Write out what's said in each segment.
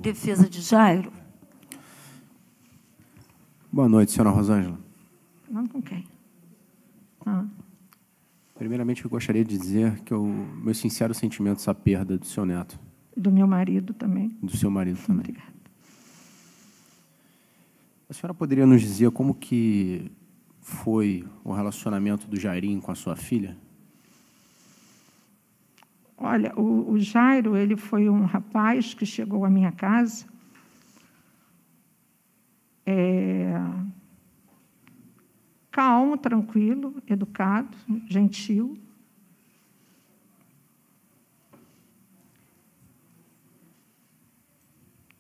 Defesa de Jairo. Boa noite, senhora Rosângela. Não, com quem? Primeiramente, eu gostaria de dizer que meu sincero sentimento essa perda do seu neto. Do meu marido também. Do seu marido também. Obrigada. A senhora poderia nos dizer como que foi o relacionamento do Jairinho com a sua filha? Olha, o Jairo, ele foi um rapaz que chegou à minha casa calmo, tranquilo, educado, gentil.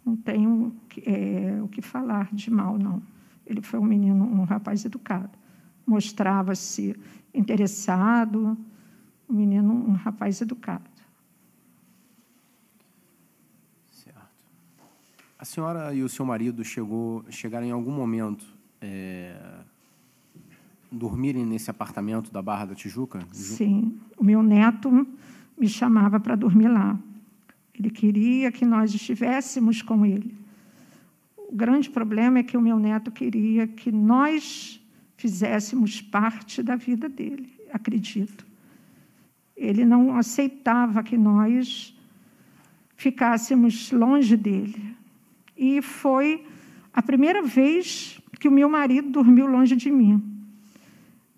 Não tenho o que falar de mal, não. Ele foi um rapaz educado. Mostrava-se interessado, um rapaz educado. Certo. A senhora e o seu marido chegaram em algum momento dormirem nesse apartamento da Barra da Tijuca? Sim. O meu neto me chamava para dormir lá. Ele queria que nós estivéssemos com ele. O grande problema é que o meu neto queria que nós fizéssemos parte da vida dele, acredito. Ele não aceitava que nós ficássemos longe dele. E foi a primeira vez que o meu marido dormiu longe de mim,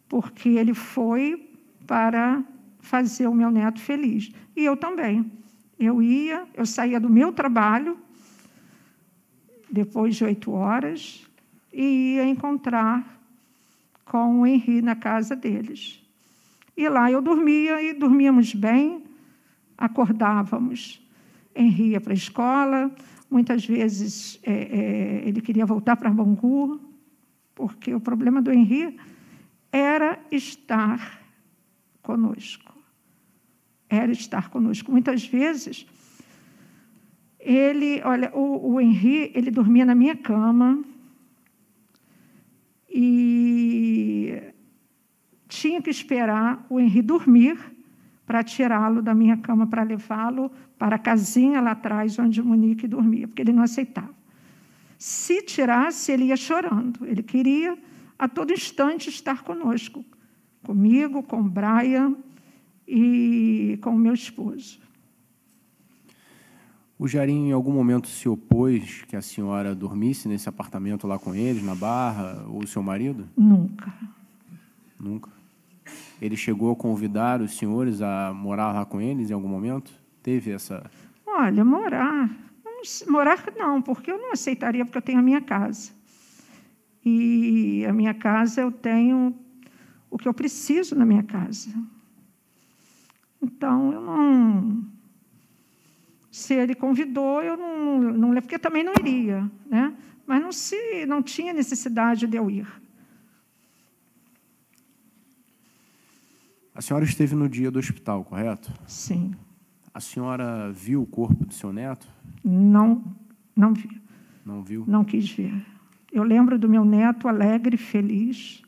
porque ele foi para fazer o meu neto feliz. E eu também. Eu saía do meu trabalho, depois de 8 horas, e ia encontrar com o Henri na casa deles. E lá eu dormia, e dormíamos bem, acordávamos. Henri ia para a escola, muitas vezes ele queria voltar para Bangu, porque o problema do Henri era estar conosco. Era estar conosco. Muitas vezes, o Henri, ele dormia na minha cama e tinha que esperar o Henri dormir para tirá-lo da minha cama, para levá-lo para a casinha lá atrás, onde o Monique dormia, porque ele não aceitava. Se tirasse, ele ia chorando. Ele queria, a todo instante, estar conosco, comigo, com o Brian e com o meu esposo. O Jairinho, em algum momento, se opôs que a senhora dormisse nesse apartamento lá com eles, na Barra, ou o seu marido? Nunca. Nunca. Ele chegou a convidar os senhores a morar lá com eles em algum momento? Teve essa... Olha, morar não, porque eu não aceitaria, porque eu tenho a minha casa. E a minha casa, eu tenho o que eu preciso na minha casa. Então, eu não... Se ele convidou, eu não porque eu também não iria, né? Mas não tinha necessidade de eu ir. A senhora esteve no dia do hospital, correto? Sim. A senhora viu o corpo do seu neto? Não vi. Não viu? Não quis ver. Eu lembro do meu neto alegre, feliz.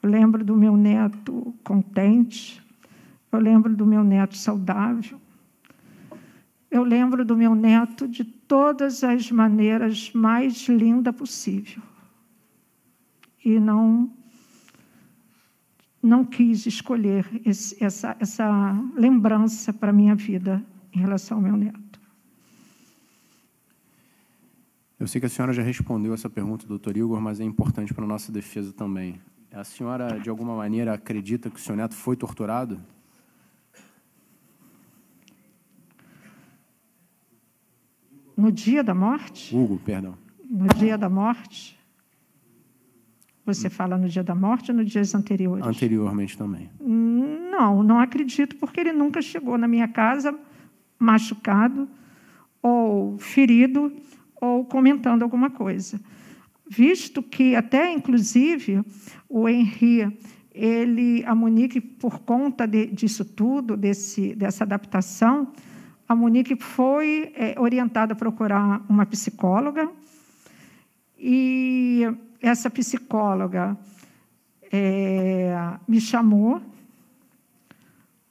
Eu lembro do meu neto contente. Eu lembro do meu neto saudável. Eu lembro do meu neto de todas as maneiras mais linda possível. E não quis escolher essa lembrança para a minha vida em relação ao meu neto. Eu sei que a senhora já respondeu essa pergunta, doutor Igor, mas é importante para a nossa defesa também. A senhora, de alguma maneira, acredita que o seu neto foi torturado? No dia da morte? Hugo, perdão. No dia da morte? Você fala no dia da morte ou nos dias anteriores? Anteriormente também. Não acredito, porque ele nunca chegou na minha casa machucado ou ferido ou comentando alguma coisa. Visto que até, inclusive, o Henri, a Monique, por conta disso tudo, dessa adaptação, a Monique foi orientada a procurar uma psicóloga, e essa psicóloga me chamou.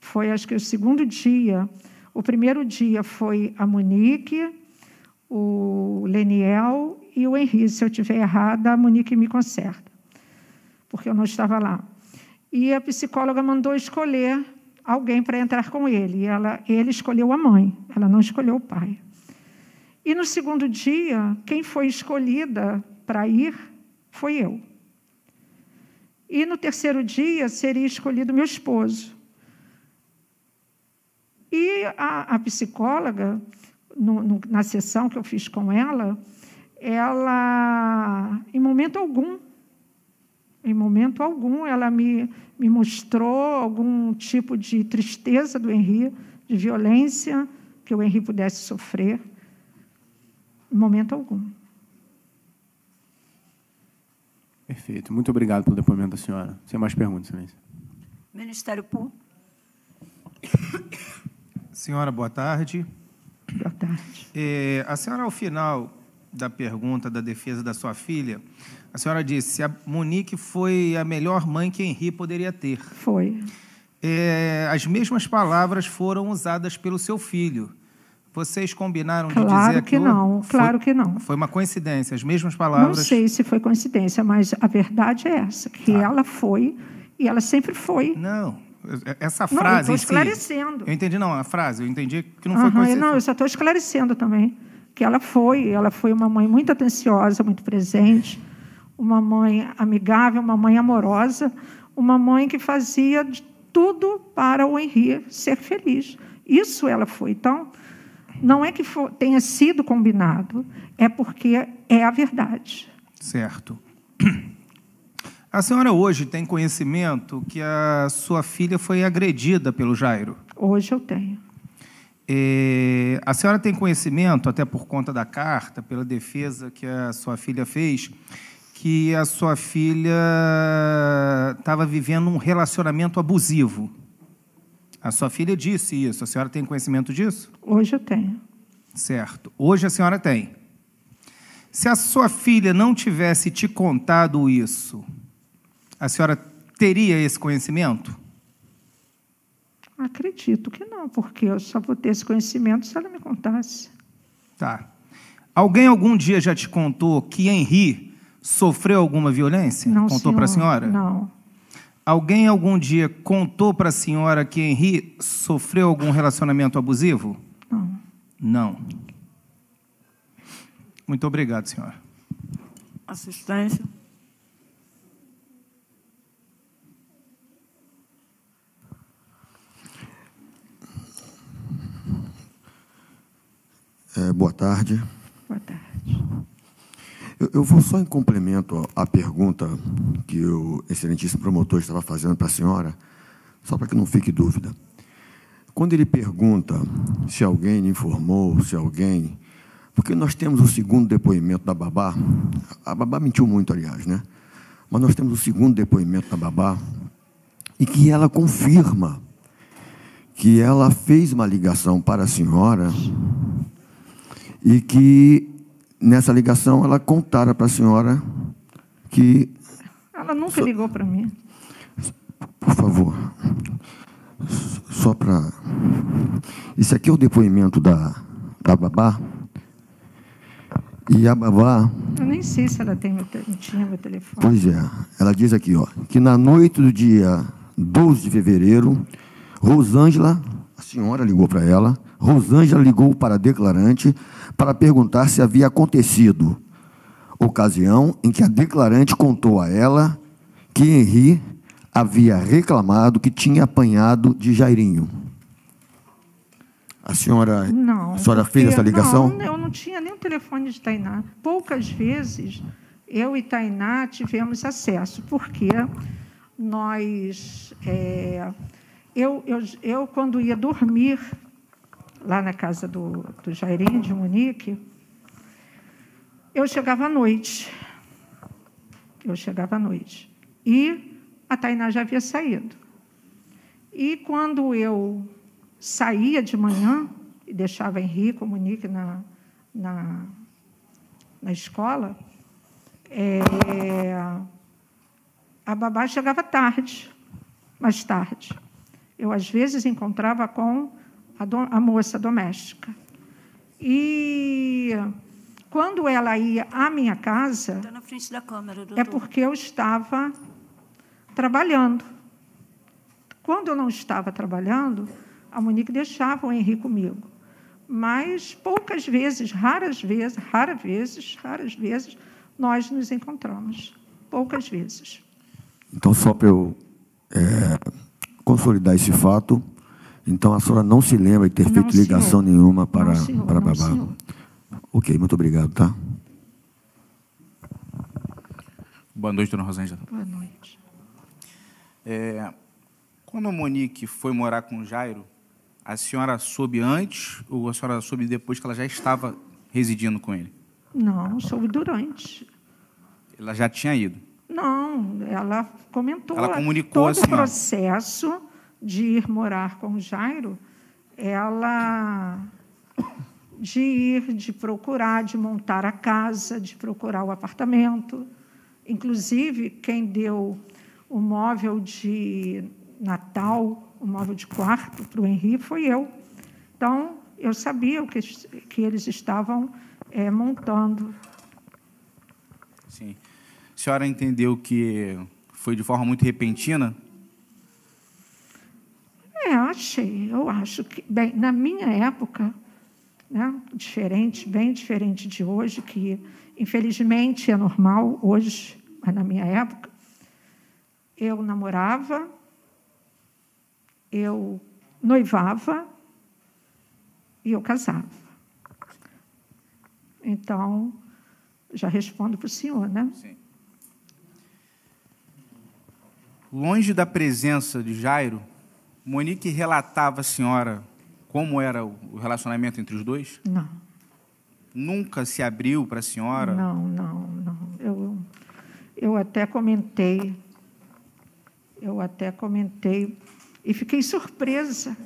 Foi, acho que, o segundo dia. O primeiro dia foi a Monique, o Leniel e o Henri. Se eu estiver errada, a Monique me conserta, porque eu não estava lá. E a psicóloga mandou escolher alguém para entrar com ele. Ele escolheu a mãe, ela não escolheu o pai. E no segundo dia, quem foi escolhida para ir foi eu. E no terceiro dia seria escolhido meu esposo. E a psicóloga, na sessão que eu fiz com ela, em momento algum, ela me mostrou algum tipo de tristeza do Henri, de violência que o Henri pudesse sofrer. Em momento algum. Perfeito. Muito obrigado pelo depoimento da senhora. Sem mais perguntas, excelência. Ministério Público. Senhora, boa tarde. Boa tarde. A senhora, ao final da pergunta da defesa da sua filha, a senhora disse: a Monique foi a melhor mãe que Henri poderia ter. Foi. As mesmas palavras foram usadas pelo seu filho. Vocês combinaram de dizer Claro que não, claro que não. Foi uma coincidência, as mesmas palavras. Não sei se foi coincidência, mas a verdade é essa, que ela foi, e ela sempre foi. Não, essa frase. Não, eu estou esclarecendo. Eu entendi, não, a frase, eu entendi que não foi coincidência. Não, eu só estou esclarecendo também, que ela foi uma mãe muito atenciosa, muito presente, uma mãe amigável, uma mãe amorosa, uma mãe que fazia de tudo para o Henri ser feliz. Isso ela foi. Então, não é que tenha sido combinado, é porque é a verdade. Certo. A senhora hoje tem conhecimento que a sua filha foi agredida pelo Jairo? Hoje eu tenho. A senhora tem conhecimento, até por conta da carta, pela defesa que a sua filha fez, que a sua filha estava vivendo um relacionamento abusivo? A sua filha disse isso. A senhora tem conhecimento disso? Hoje eu tenho. Certo. Hoje a senhora tem. Se a sua filha não tivesse te contado isso, a senhora teria esse conhecimento? Acredito que não, porque eu só vou ter esse conhecimento se ela me contasse. Tá. Alguém algum dia já te contou que Henri sofreu alguma violência? Não, contou para a senhora? Não. Alguém algum dia contou para a senhora que Henri sofreu algum relacionamento abusivo? Não. Não. Muito obrigado, senhora. Assistência. Boa tarde. Boa tarde. Eu vou só em complemento à pergunta que o excelentíssimo promotor estava fazendo para a senhora, só para que não fique dúvida. Quando ele pergunta se alguém lhe informou, se alguém... Porque nós temos o segundo depoimento da babá, a babá mentiu muito, aliás, né? Mas nós temos o segundo depoimento da babá, e que ela confirma que ela fez uma ligação para a senhora e que, nessa ligação, ela contara para a senhora que... Ela nunca ligou para mim. Por favor, só para... Esse aqui é o depoimento da babá. E a babá... Eu nem sei se ela tinha meu telefone. Pois é. Ela diz aqui, ó, que na noite do dia 12 de fevereiro, Rosângela, a senhora ligou para ela, Rosângela ligou para a declarante para perguntar se havia acontecido ocasião em que a declarante contou a ela que Henri havia reclamado que tinha apanhado de Jairinho. A senhora fez essa ligação? Não, eu não tinha nem o telefone de Tainá. Poucas vezes eu e Tainá tivemos acesso, porque nós... Eu, quando ia dormir lá na casa do Jairinho, de Monique, eu chegava à noite. E a Tainá já havia saído. E quando eu saía de manhã e deixava Henrique, Monique na escola, a babá chegava tarde, mais tarde. Eu, às vezes, encontrava com a moça doméstica. E quando ela ia à minha casa, Está na frente da câmera, doutor. é porque eu estava trabalhando. Quando eu não estava trabalhando, a Monique deixava o Henri comigo. Mas poucas vezes, raras vezes, nós nos encontramos. Poucas vezes. Então, só para eu consolidar esse fato, então a senhora não se lembra de ter feito ligação nenhuma para babá? Senhor. Ok, muito obrigado, tá? Boa noite, dona Rosângela. Boa noite. Quando a Monique foi morar com o Jairo, a senhora soube antes ou a senhora soube depois que ela já estava residindo com ele? Não, soube durante. Ela já tinha ido? Não, ela comentou. Ela comunicou todo assim, o processo de ir morar com o Jairo, de ir, de procurar, de montar a casa, de procurar o apartamento. Inclusive, quem deu o móvel de Natal, o móvel de quarto para o Henri, foi eu. Então, eu sabia o que eles estavam montando. Sim. A senhora entendeu que foi de forma muito repentina? Eu acho que, bem, na minha época, né, bem diferente de hoje, que infelizmente é normal hoje, mas na minha época, eu namorava, eu noivava e eu casava. Então, já respondo para o senhor, né? Sim. Longe da presença de Jairo, Monique relatava à senhora como era o relacionamento entre os dois? Não. Nunca se abriu para a senhora? Não. Eu até comentei e fiquei surpresa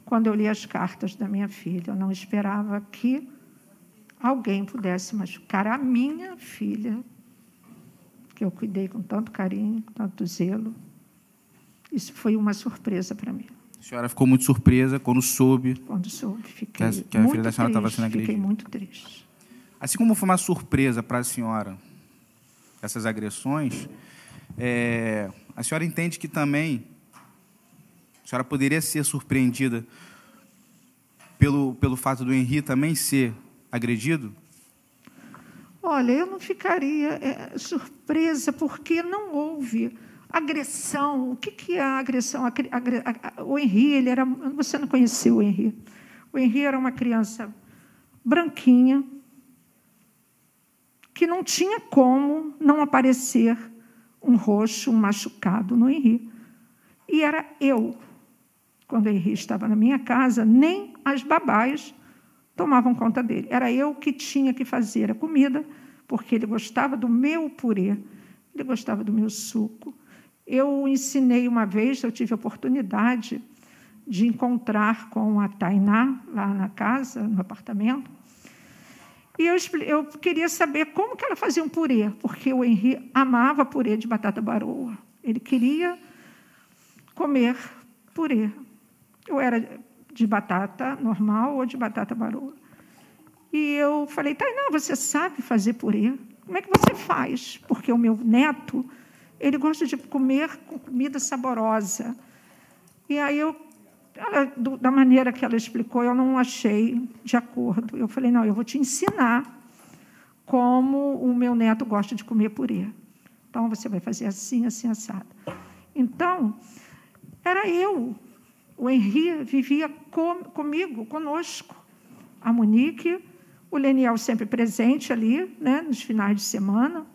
quando eu li as cartas da minha filha. Eu não esperava que alguém pudesse machucar a minha filha, que eu cuidei com tanto carinho, com tanto zelo. Isso foi uma surpresa para mim. A senhora ficou muito surpresa quando soube? Quando soube, fiquei que a filha da senhora estava sendo agredida. Fiquei muito triste. Assim como foi uma surpresa para a senhora essas agressões, a senhora entende que também a senhora poderia ser surpreendida pelo fato do Henri também ser agredido? Olha, eu não ficaria surpresa, porque não houve agressão. O que é a agressão? O Henri, você não conheceu o Henri. O Henri era uma criança branquinha, que não tinha como não aparecer um roxo, um machucado no Henri. E era eu. Quando o Henri estava na minha casa, nem as babás tomavam conta dele. Era eu que tinha que fazer a comida, porque ele gostava do meu purê, ele gostava do meu suco. Eu ensinei uma vez, eu tive a oportunidade de encontrar com a Tainá, lá na casa, no apartamento, e eu queria saber como que ela fazia um purê, porque o Henri amava purê de batata baroa. Ele queria comer purê. Ou era de batata normal ou de batata baroa. E eu falei, Tainá, você sabe fazer purê? Como é que você faz? Porque o meu neto, ele gosta de comer comida saborosa. E aí, da maneira que ela explicou, eu não achei de acordo. Eu falei, não, eu vou te ensinar como o meu neto gosta de comer purê. Então, você vai fazer assim, assim, assado. Então, era eu. O Henri vivia comigo, conosco. A Monique, o Leniel sempre presente ali, né, nos finais de semana.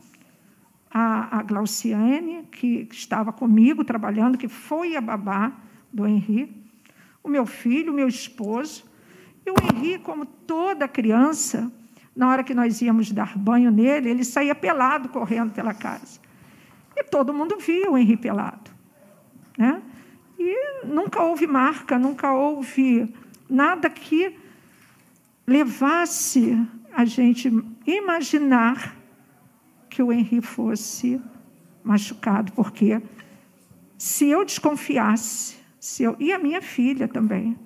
A Glauciane, que estava comigo trabalhando, que foi a babá do Henri. O meu filho, o meu esposo. E o Henri, como toda criança, na hora que nós íamos dar banho nele, ele saía pelado, correndo pela casa. E todo mundo via o Henri pelado, né? E nunca houve marca, nunca houve nada que levasse a gente imaginar que o Henri fosse machucado, porque se eu desconfiasse, e a minha filha também,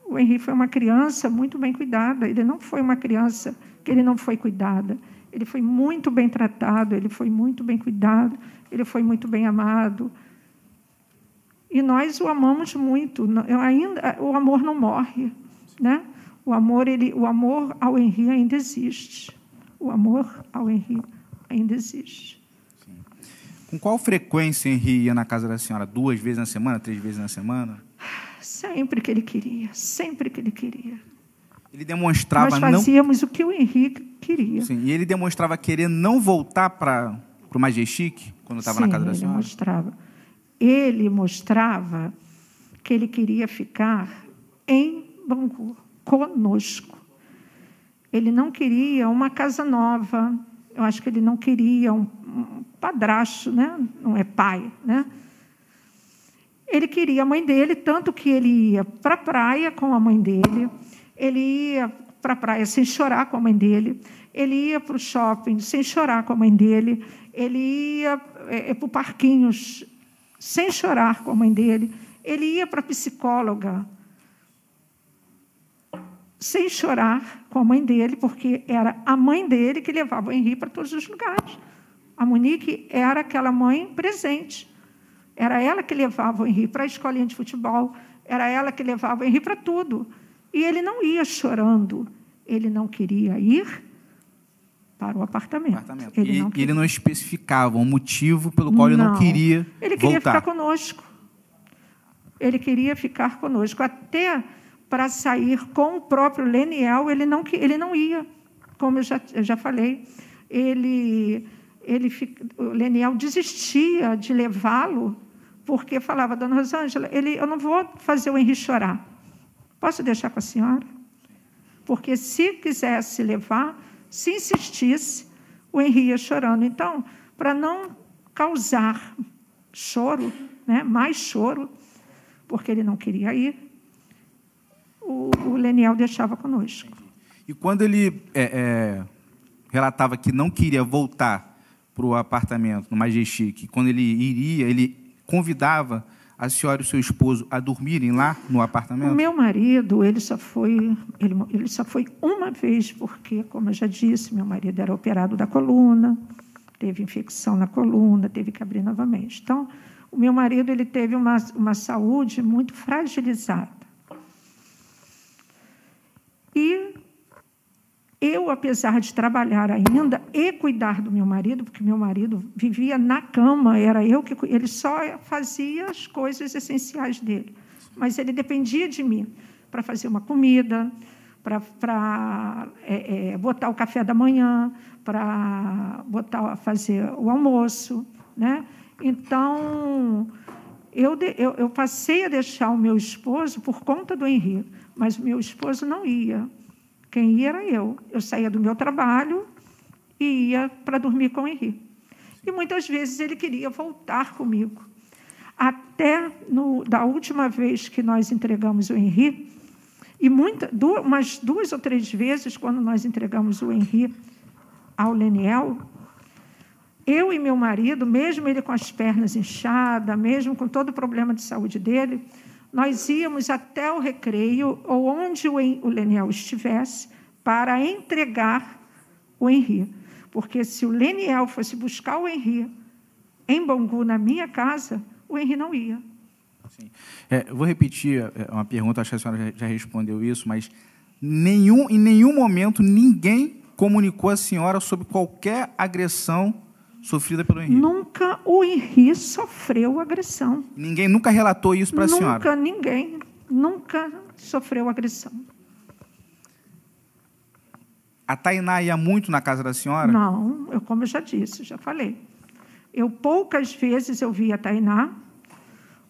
O Henri foi uma criança muito bem cuidada. Ele não foi uma criança que ele não foi cuidada. Ele foi muito bem tratado, ele foi muito bem cuidado, ele foi muito bem amado. E nós o amamos muito. O amor não morre, né? O amor ao Henri ainda existe. O amor ao Henri ainda existe. Sim. Com qual frequência Henri ia na casa da senhora? 2 vezes na semana, 3 vezes na semana? Sempre que ele queria, sempre que ele queria. Ele demonstrava Nós fazíamos o que o Henri queria. Sim, e ele demonstrava querer não voltar para o Majestic, quando estava na casa da senhora? Ele mostrava que ele queria ficar em Bangu, conosco. Ele não queria uma casa nova. Eu acho que ele não queria um padrasto, né? Não é pai, né? Ele queria a mãe dele, tanto que ele ia para a praia com a mãe dele, ele ia para a praia sem chorar com a mãe dele, ele ia para o shopping sem chorar com a mãe dele, ele ia para o parquinhos sem chorar com a mãe dele, ele ia para a psicóloga sem chorar com a mãe dele, porque era a mãe dele que levava o Henri para todos os lugares. A Monique era aquela mãe presente. Era ela que levava o Henri para a escolinha de futebol, era ela que levava o Henri para tudo. E ele não ia chorando, ele não queria ir para o apartamento. Ele não especificava um motivo pelo qual ele não queria voltar. Ele queria ficar conosco. Ele queria ficar conosco. Até para sair com o próprio Leniel, ele não ia, como eu já falei. O Leniel desistia de levá-lo, porque falava, dona Rosângela, eu não vou fazer o Henri chorar. Posso deixar com a senhora? Porque se quisesse levar, se insistisse, o Henri ia chorando. Então, para não causar choro, né, mais choro, porque ele não queria ir, o Leniel deixava conosco. E quando ele relatava que não queria voltar para o apartamento no Majestic, quando ele iria, ele convidava a senhora e o seu esposo a dormirem lá no apartamento? O meu marido, ele só foi uma vez, porque, como eu já disse, meu marido era operado da coluna, teve infecção na coluna, teve que abrir novamente. Então, o meu marido ele teve uma saúde muito fragilizada. E eu, apesar de trabalhar ainda e cuidar do meu marido, porque meu marido vivia na cama, ele só fazia as coisas essenciais dele, mas ele dependia de mim para fazer uma comida, para botar o café da manhã, para fazer o almoço, né? Então, eu passei a deixar o meu esposo por conta do Henri, mas o meu esposo não ia. Quem ia era eu. Eu saía do meu trabalho e ia para dormir com o Henri. E, muitas vezes, ele queria voltar comigo. Até da última vez que nós entregamos o Henri, e umas 2 ou 3 vezes, quando nós entregamos o Henri ao Leniel, eu e meu marido, mesmo ele com as pernas inchadas, mesmo com todo o problema de saúde dele, nós íamos até o recreio, ou onde o Leniel estivesse, para entregar o Henri. Porque se o Leniel fosse buscar o Henri em Bangu, na minha casa, o Henri não ia. Sim. Eu vou repetir uma pergunta, acho que a senhora já respondeu isso, mas em nenhum momento ninguém comunicou à senhora sobre qualquer agressão sofrida pelo Henri? Nunca o Henri sofreu agressão. Ninguém nunca relatou isso para a senhora? Ninguém nunca sofreu agressão. A Tainá ia muito na casa da senhora? Não, como eu já disse, já falei. Poucas vezes eu via a Tainá,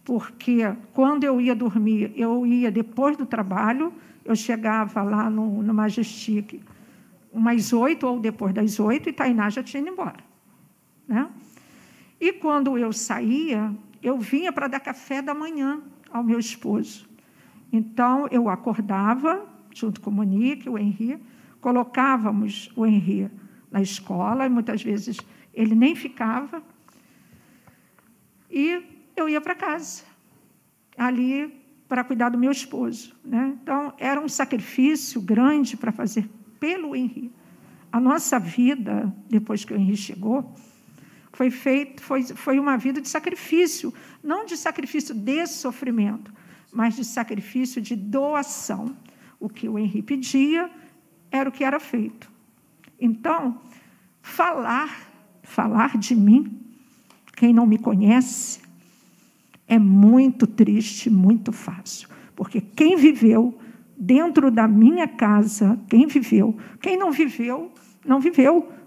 porque quando eu ia dormir, eu ia depois do trabalho, eu chegava lá no Majestic umas 8 ou depois das 8, e Tainá já tinha ido embora. Né? E, quando eu saía, eu vinha para dar café da manhã ao meu esposo. Então, eu acordava, junto com o Monique, o Henri, colocávamos o Henri na escola, e muitas vezes ele nem ficava, e eu ia para casa. Ali, para cuidar do meu esposo, né? Então, era um sacrifício grande para fazer pelo Henri. A nossa vida, depois que o Henri chegou, foi uma vida de sacrifício, não de sacrifício de sofrimento, mas de sacrifício de doação. O que o Henri pedia era o que era feito. Então, falar de mim, quem não me conhece, é muito triste, muito fácil, porque quem viveu dentro da minha casa, quem não viveu,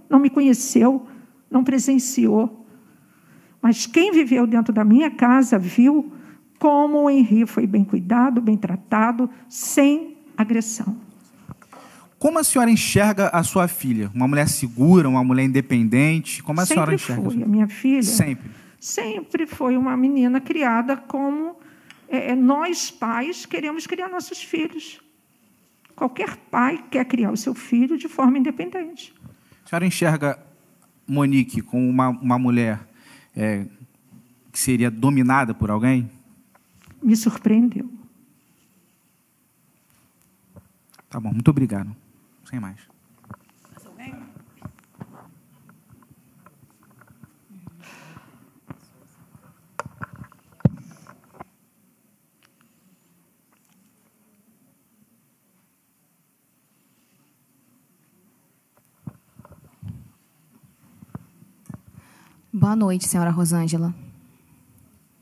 não me conheceu, não presenciou. Mas quem viveu dentro da minha casa viu como o Henri foi bem cuidado, bem tratado, sem agressão. Como a senhora enxerga a sua filha? Uma mulher segura, uma mulher independente? Como a senhora enxerga? Sempre foi. A minha filha sempre foi uma menina criada como nós, pais, queremos criar nossos filhos. Qualquer pai quer criar o seu filho de forma independente. A senhora enxerga Monique como uma mulher que seria dominada por alguém? Me surpreendeu. Tá bom, muito obrigado. Sem mais. Boa noite, senhora Rosângela.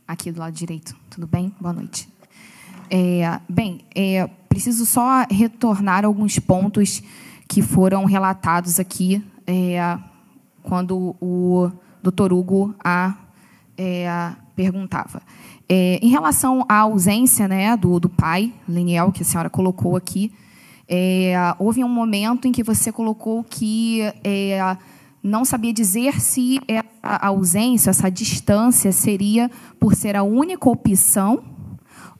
Aqui do lado direito. Tudo bem? Boa noite. Preciso só retornar alguns pontos que foram relatados aqui quando o doutor Hugo perguntava. Em relação à ausência, né, do pai, Leniel, que a senhora colocou aqui, houve um momento em que você colocou que não sabia dizer se a ausência, essa distância, seria por ser a única opção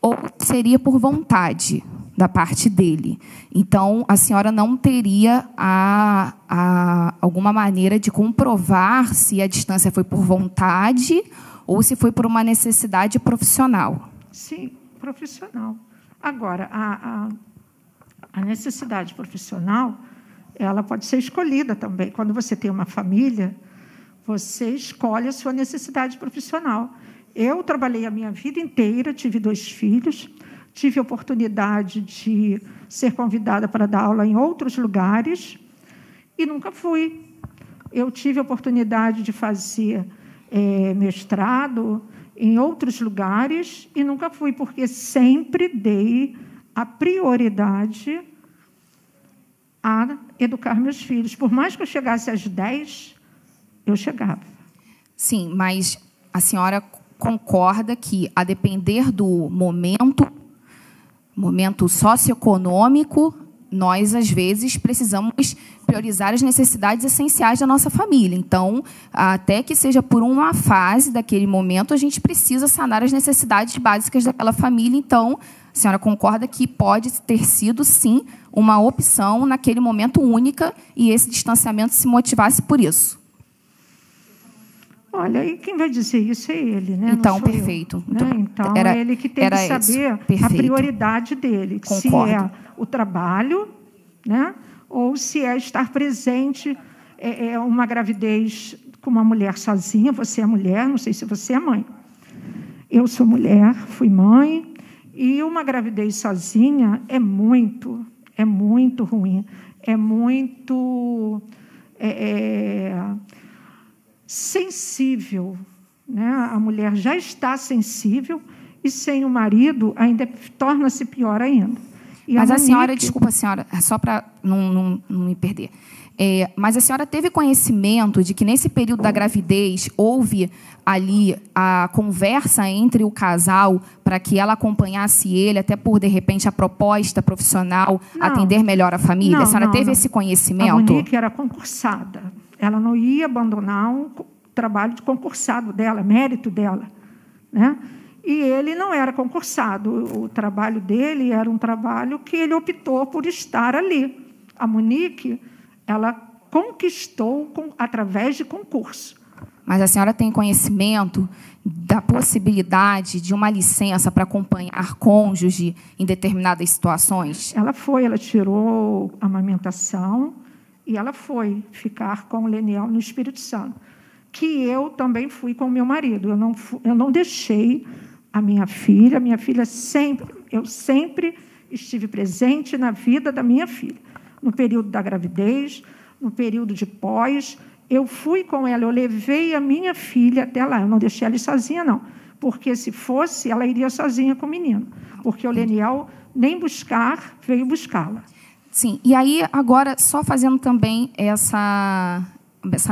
ou seria por vontade da parte dele. Então, a senhora não teria alguma maneira de comprovar se a distância foi por vontade ou se foi por uma necessidade profissional. Sim, profissional. Agora, a necessidade profissional, ela pode ser escolhida também. Quando você tem uma família, você escolhe a sua necessidade profissional. Eu trabalhei a minha vida inteira, tive 2 filhos, tive a oportunidade de ser convidada para dar aula em outros lugares e nunca fui. Eu tive a oportunidade de fazer mestrado em outros lugares e nunca fui, porque sempre dei a prioridade a educar meus filhos. Por mais que eu chegasse às 10, eu chegava. Sim, mas a senhora concorda que, a depender do momento socioeconômico, nós, às vezes, precisamos priorizar as necessidades essenciais da nossa família. Então, até que seja por uma fase daquele momento, a gente precisa sanar as necessidades básicas daquela família. Então, a senhora concorda que pode ter sido, sim, uma opção naquele momento única e esse distanciamento se motivasse por isso? Olha, e quem vai dizer isso é ele, né? Então, perfeito. Eu, né? Então, é ele que tem que saber a prioridade dele. Concordo. Se é o trabalho, né? Ou se é estar presente, uma gravidez com uma mulher sozinha. Você é mulher, não sei se você é mãe. Eu sou mulher, fui mãe, e uma gravidez sozinha é muito ruim, é muito sensível, né? A mulher já está sensível e sem o marido ainda torna-se pior ainda. E mas a senhora, desculpa, senhora, só para não me perder. Mas a senhora teve conhecimento de que, nesse período da gravidez, houve ali a conversa entre o casal para que ela acompanhasse ele, até por, de repente, a proposta profissional, atender melhor a família? A senhora teve esse conhecimento? A Monique era concursada. Ela não ia abandonar um trabalho de concursado dela, mérito dela, né? E ele não era concursado. O trabalho dele era um trabalho que ele optou por estar ali. A Monique, ela conquistou através de concurso. mas a senhora tem conhecimento da possibilidade de uma licença para acompanhar cônjuge em determinadas situações? Ela tirou a amamentação e ela foi ficar com o Leniel no Espírito Santo, que eu também fui com o meu marido. Eu não deixei a minha filha eu sempre estive presente na vida da minha filha, no período da gravidez, no período de pós. Eu fui com ela, eu levei a minha filha até lá. Eu não deixei ela ir sozinha, não, porque, se fosse, ela iria sozinha com o menino, porque o Leniel nem buscar, veio buscá-la. Sim, e aí, agora, só fazendo também essa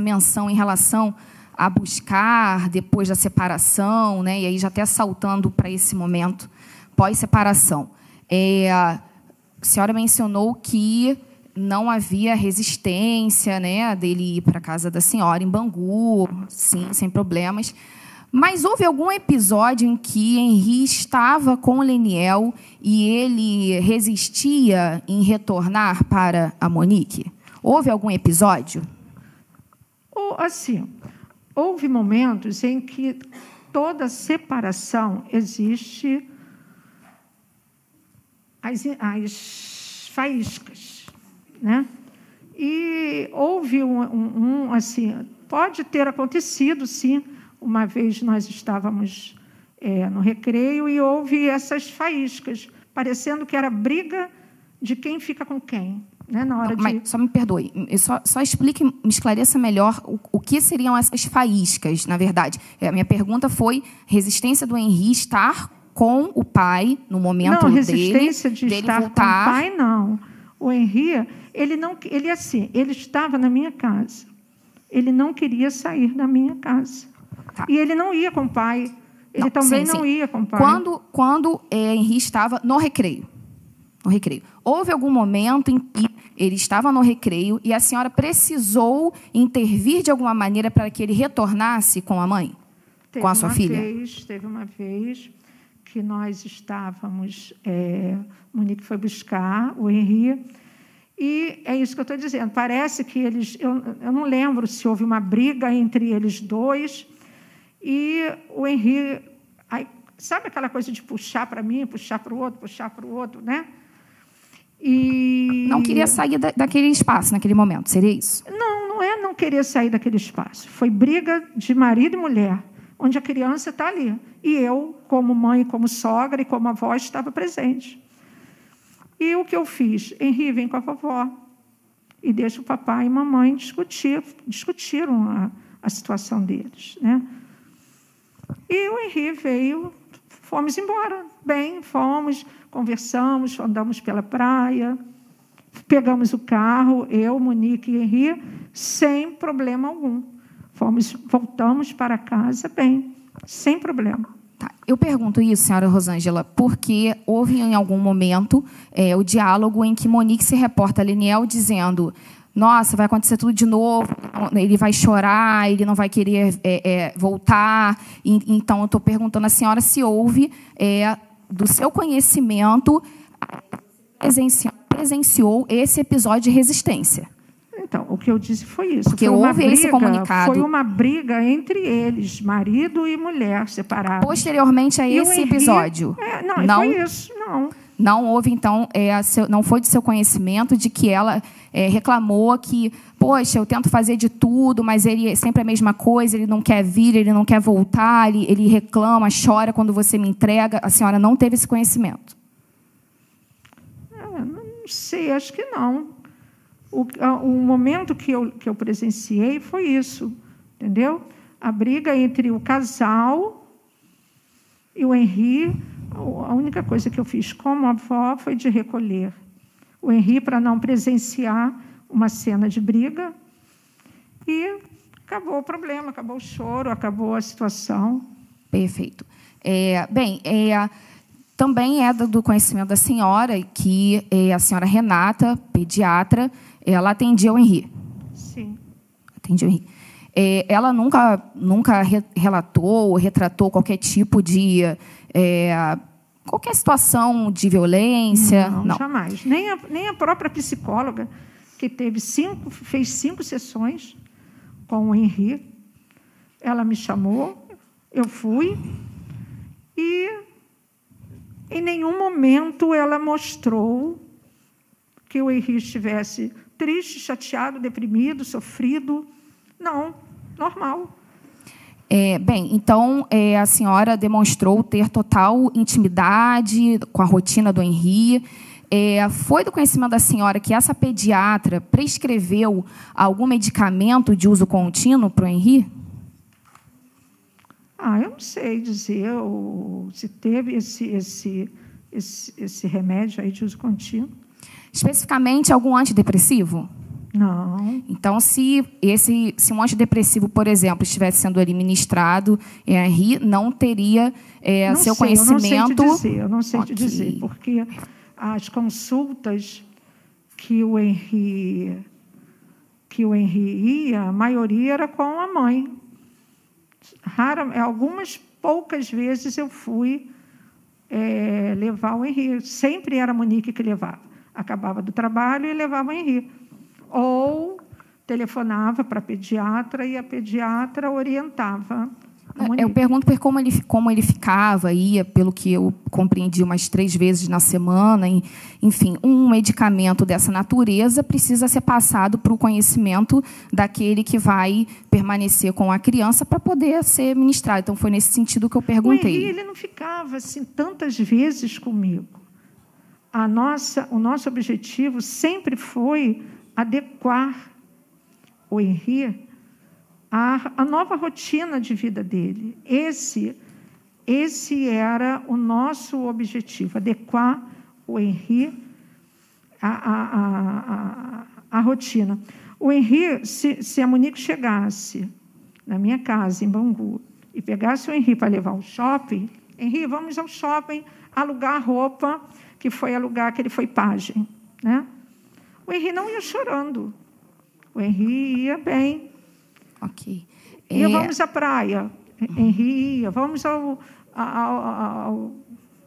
menção em relação a buscar depois da separação, né, e aí já até saltando para esse momento pós-separação. A senhora mencionou que não havia resistência, né, dele ir para a casa da senhora em Bangu, sim, sem problemas. Mas houve algum episódio em que Henri estava com o Leniel e ele resistia em retornar para a Monique? Houve algum episódio? Assim, houve momentos em que toda separação existe as faíscas, né? E houve assim, pode ter acontecido, sim. Uma vez nós estávamos no recreio e houve essas faíscas, parecendo que era briga de quem fica com quem, né? Na hora Mas, só me perdoe, só explique, me esclareça melhor o que seriam essas faíscas, na verdade. A minha pergunta foi resistência do Henri estar com o pai no momento não, resistência dele estar voltar. Com o pai, não. O Henri, ele estava na minha casa. Ele não queria sair da minha casa. Tá. E ele não ia com o pai. Ele também não ia com o pai. Quando Henri estava no recreio, houve algum momento em que ele estava no recreio e a senhora precisou intervir de alguma maneira para que ele retornasse com a mãe? Com a sua filha? Teve uma vez que nós estávamos... Monique foi buscar o Henri. E é isso que eu estou dizendo. Parece que eles... Eu não lembro se houve uma briga entre eles dois. E o Henri... Sabe aquela coisa de puxar para mim, puxar para o outro, né? E... Não queria sair daquele espaço naquele momento, seria isso? Não é não querer sair daquele espaço. Foi briga de marido e mulher, onde a criança está ali. E eu, como mãe, como sogra e como avó, estava presente. E o que eu fiz? Henri, vem com a vovó. E deixa o papai e mamãe discutiram a situação deles, né? E o Henri veio, fomos embora. Bem, fomos, conversamos, andamos pela praia, pegamos o carro, eu, Monique e Henri, sem problema algum. Voltamos para casa bem, sem problema. Tá. Eu pergunto isso, senhora Rosângela, porque houve em algum momento o diálogo em que Monique se reporta a Leniel dizendo: nossa, vai acontecer tudo de novo, ele vai chorar, ele não vai querer voltar. Então, eu estou perguntando à senhora se houve, do seu conhecimento, presenciou esse episódio de resistência. Então, o que eu disse foi isso. Porque houve esse comunicado. Foi uma briga entre eles, marido e mulher separados. Posteriormente a esse episódio? Não, foi isso, não. Não houve, então, não foi de seu conhecimento de que ela reclamou que, poxa, eu tento fazer de tudo, mas ele é sempre a mesma coisa, ele não quer vir, ele não quer voltar, ele reclama, chora quando você me entrega. A senhora não teve esse conhecimento? Não sei, acho que não. O momento que eu presenciei foi isso, entendeu? A briga entre o casal e o Henri. A única coisa que eu fiz como avó foi de recolher o Henri para não presenciar uma cena de briga. E acabou o problema, acabou o choro, acabou a situação. Perfeito. Também é do conhecimento da senhora que a senhora Renata, pediatra, ela atendia o Henri. Sim. Atendia o Henri. Ela nunca relatou ou retratou qualquer tipo de... qualquer situação de violência? Não, jamais. Nem a própria psicóloga, que fez 5 sessões com o Henri, ela me chamou, eu fui, e em nenhum momento ela mostrou que o Henri estivesse triste, chateado, deprimido, sofrido. Não, normal. Bem, então, a senhora demonstrou ter total intimidade com a rotina do Henri. Foi do conhecimento da senhora que essa pediatra prescreveu algum medicamento de uso contínuo para o Henri? Eu não sei dizer se teve esse remédio aí de uso contínuo. Especificamente algum antidepressivo? Não. Então, se um antidepressivo, por exemplo, estivesse sendo ali ministrado, Henri não teria seu conhecimento... Eu não sei te dizer, porque as consultas que o Henri ia, a maioria era com a mãe. Algumas poucas vezes eu fui levar o Henri. Sempre era a Monique que levava. Acabava do trabalho e levava o Henri. Ou telefonava para a pediatra e a pediatra orientava a Monique. Eu pergunto como ele ficava, ia, pelo que eu compreendi, umas 3 vezes na semana. Enfim, um medicamento dessa natureza precisa ser passado para o conhecimento daquele que vai permanecer com a criança para poder ser ministrado. Então, foi nesse sentido que eu perguntei. O Henri, ele não ficava assim tantas vezes comigo. O nosso objetivo sempre foi adequar o Henri à nova rotina de vida dele. Esse era o nosso objetivo, adequar o Henri à rotina. O Henri, se a Monique chegasse na minha casa, em Bangu, e pegasse o Henri para levar ao shopping, Henri, vamos ao shopping alugar roupa, que foi alugar, que ele foi pajem, né? O Henri não ia chorando. O Henri ia bem. Ok. Vamos à praia. Henri ia. Vamos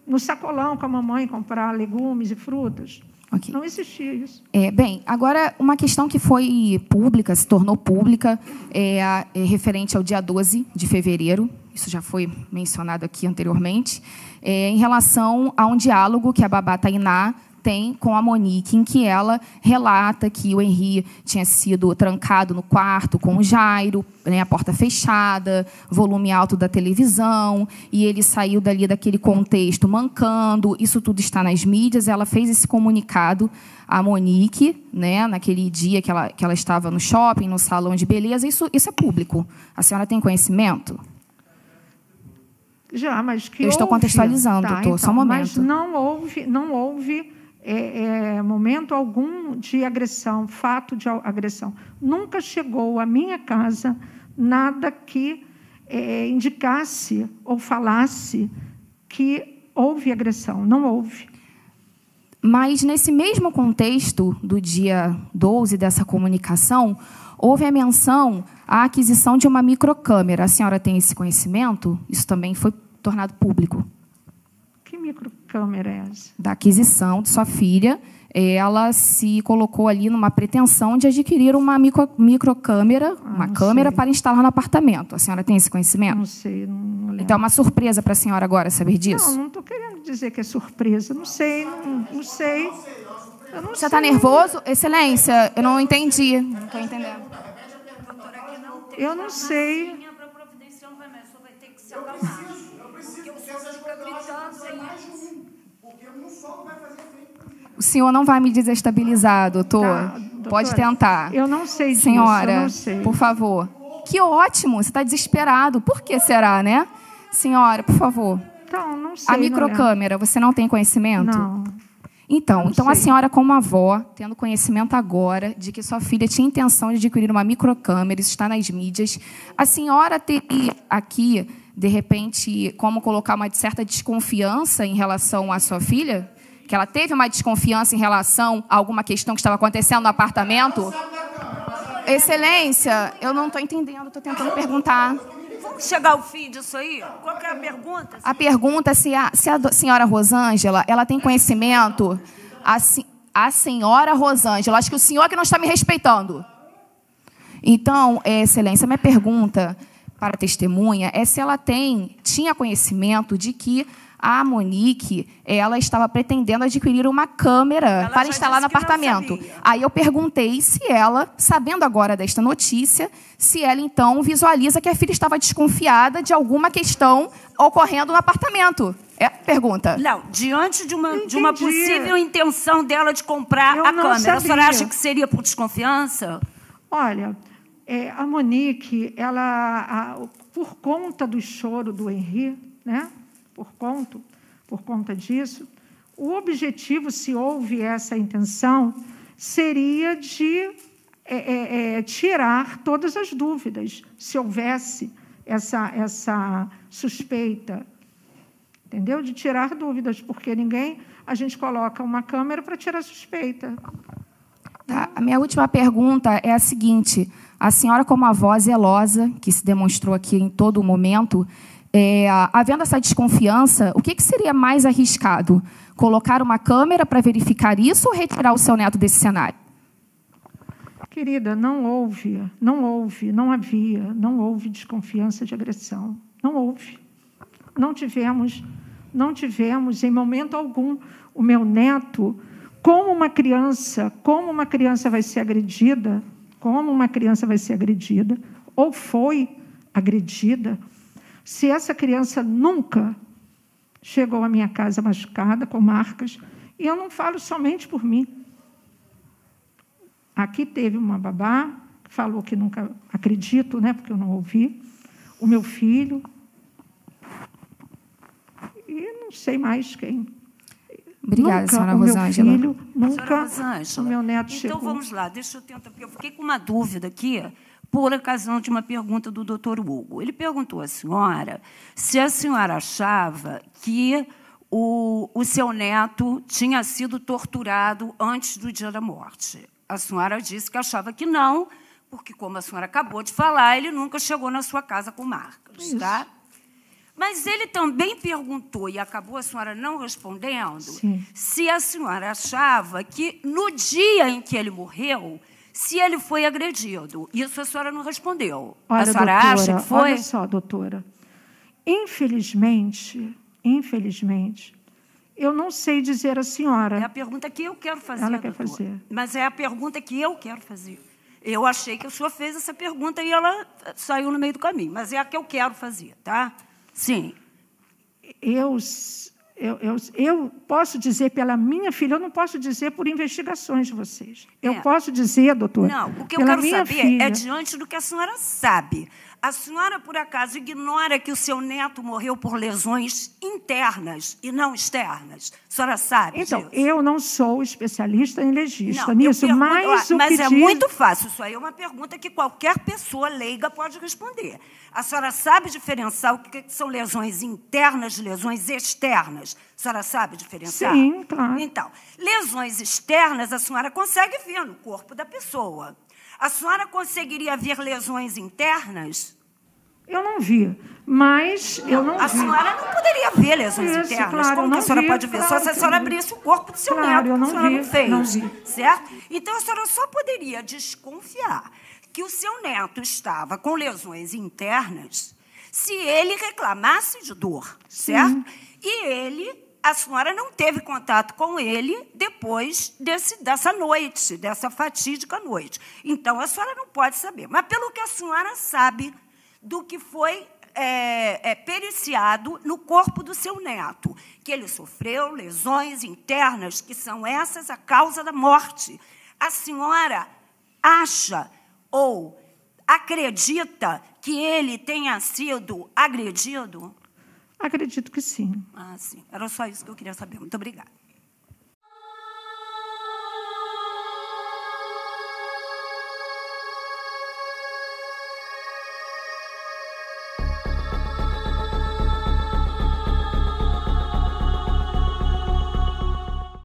no sacolão com a mamãe comprar legumes e frutas. Okay. Não existia isso. Bem, agora, uma questão que foi pública, se tornou pública, referente ao dia 12 de fevereiro, isso já foi mencionado aqui anteriormente, em relação a um diálogo que a babá Tainá tem com a Monique, em que ela relata que o Henri tinha sido trancado no quarto com o Jairo, né, a porta fechada, volume alto da televisão, e ele saiu daquele contexto mancando. Isso tudo está nas mídias. Ela fez esse comunicado à Monique, né, naquele dia que ela estava no shopping, no salão de beleza. Isso é público. A senhora tem conhecimento? Já, mas que eu estou contextualizando, doutor, só um momento. Mas não houve momento algum de agressão, fato de agressão. Nunca chegou à minha casa nada que indicasse ou falasse que houve agressão. Não houve. Mas, nesse mesmo contexto do dia 12 dessa comunicação, houve a menção à aquisição de uma microcâmera. A senhora tem esse conhecimento? Isso também foi tornado público. Que microcâmera é essa? Da aquisição de sua filha. Ela se colocou ali numa pretensão de adquirir uma microcâmera, uma câmera para instalar no apartamento. A senhora tem esse conhecimento? Não sei, não lembro. Então, é uma surpresa para a senhora agora saber disso? Não estou querendo dizer que é surpresa. Não sei, não sei. Você está nervoso? Excelência, eu não entendi. Não estou entendendo. Eu não sei. O senhor não vai me desestabilizar, doutor. Doutora, pode tentar. Eu não sei disso. Senhora, eu não sei. por favor. Que ótimo, você está desesperado. Por que será, né? Senhora, por favor. Então, não sei. A microcâmera, você não tem conhecimento? Não. Então a senhora, como avó, tendo conhecimento agora de que sua filha tinha intenção de adquirir uma microcâmera, isso está nas mídias, a senhora teria aqui, de repente, como colocar uma certa desconfiança em relação à sua filha? Que ela teve uma desconfiança em relação a alguma questão que estava acontecendo no apartamento? Excelência, eu não estou entendendo, estou tentando perguntar. Vamos chegar ao fim disso aí? Qual que é a pergunta? A pergunta é se a senhora Rosângela, ela tem conhecimento, a senhora Rosângela, acho que o senhor que não está me respeitando. Então, excelência, minha pergunta para a testemunha é se ela tinha conhecimento de que a Monique, ela estava pretendendo adquirir uma câmera para instalar no apartamento. Aí eu perguntei se ela, sabendo agora desta notícia, se ela, então, visualiza que a filha estava desconfiada de alguma questão ocorrendo no apartamento. É a pergunta. Não, diante de uma possível intenção dela de comprar a câmera, a senhora acha que seria por desconfiança? Olha, a Monique, ela, por conta do choro do Henri, né? Por conta disso, o objetivo, se houve essa intenção, seria de tirar todas as dúvidas, se houvesse essa suspeita, entendeu? De tirar dúvidas, porque a gente coloca uma câmera para tirar suspeita. Tá. A minha última pergunta é a seguinte: a senhora, como avó zelosa, que se demonstrou aqui em todo momento, havendo essa desconfiança, o que seria mais arriscado? Colocar uma câmera para verificar isso ou retirar o seu neto desse cenário? Querida, não houve desconfiança de agressão. Não houve. Não tivemos em momento algum. O meu neto, como uma criança vai ser agredida, ou foi agredida, se essa criança nunca chegou à minha casa machucada, com marcas, e eu não falo somente por mim. Aqui teve uma babá que falou que nunca, acredito, né, porque eu não ouvi, o meu filho, e não sei mais quem. Obrigada, senhora Rosângela. O meu filho, nunca, o meu neto chegou. Então, vamos lá, deixa eu tentar, porque eu fiquei com uma dúvida aqui, por ocasião de uma pergunta do doutor Hugo. Ele perguntou à senhora se a senhora achava que o seu neto tinha sido torturado antes do dia da morte. A senhora disse que achava que não, porque, como a senhora acabou de falar, ele nunca chegou na sua casa com marcas. Tá? Mas ele também perguntou, e acabou a senhora não respondendo, sim, se a senhora achava que, no dia em que ele morreu, se ele foi agredido. Isso a senhora não respondeu. Olha, a senhora doutora, acha que foi? Olha só, doutora. Infelizmente, eu não sei dizer à senhora. É a pergunta que eu quero fazer, Ela doutora. quer fazer. Mas é a pergunta que eu quero fazer. Eu achei que a senhora fez essa pergunta e ela saiu no meio do caminho. Mas é a que eu quero fazer, tá? Sim. Eu posso dizer pela minha filha, eu não posso dizer por investigações de vocês. Eu posso dizer, doutora, não, o que eu pela quero minha saber filha. é diante do que a senhora sabe. A senhora, por acaso, ignora que o seu neto morreu por lesões internas e não externas? A senhora sabe Então, disso? eu não sou especialista em legista Não, nisso, mas mas é muito fácil. Isso aí é uma pergunta que qualquer pessoa leiga pode responder. A senhora sabe diferenciar o que são lesões internas de lesões externas? A senhora sabe diferenciar? Sim, claro. Então, lesões externas a senhora consegue ver no corpo da pessoa. A senhora conseguiria ver lesões internas? Eu não vi, mas eu não vi. A senhora não poderia ver lesões Isso, internas. claro, Como que a senhora vi, pode ver? claro Só se a que senhora não vi. abrisse o corpo do seu Claro, neto. eu não A senhora vi, não fez, não vi. certo? Então, a senhora só poderia desconfiar que o seu neto estava com lesões internas se ele reclamasse de dor, certo? Sim. E a senhora não teve contato com ele depois dessa noite, dessa fatídica noite. Então, a senhora não pode saber. Mas, pelo que a senhora sabe do que foi periciado no corpo do seu neto, que ele sofreu lesões internas, que são essas a causa da morte, a senhora acha ou acredita que ele tenha sido agredido? Acredito que sim. Ah, sim. Era só isso que eu queria saber. Muito obrigada.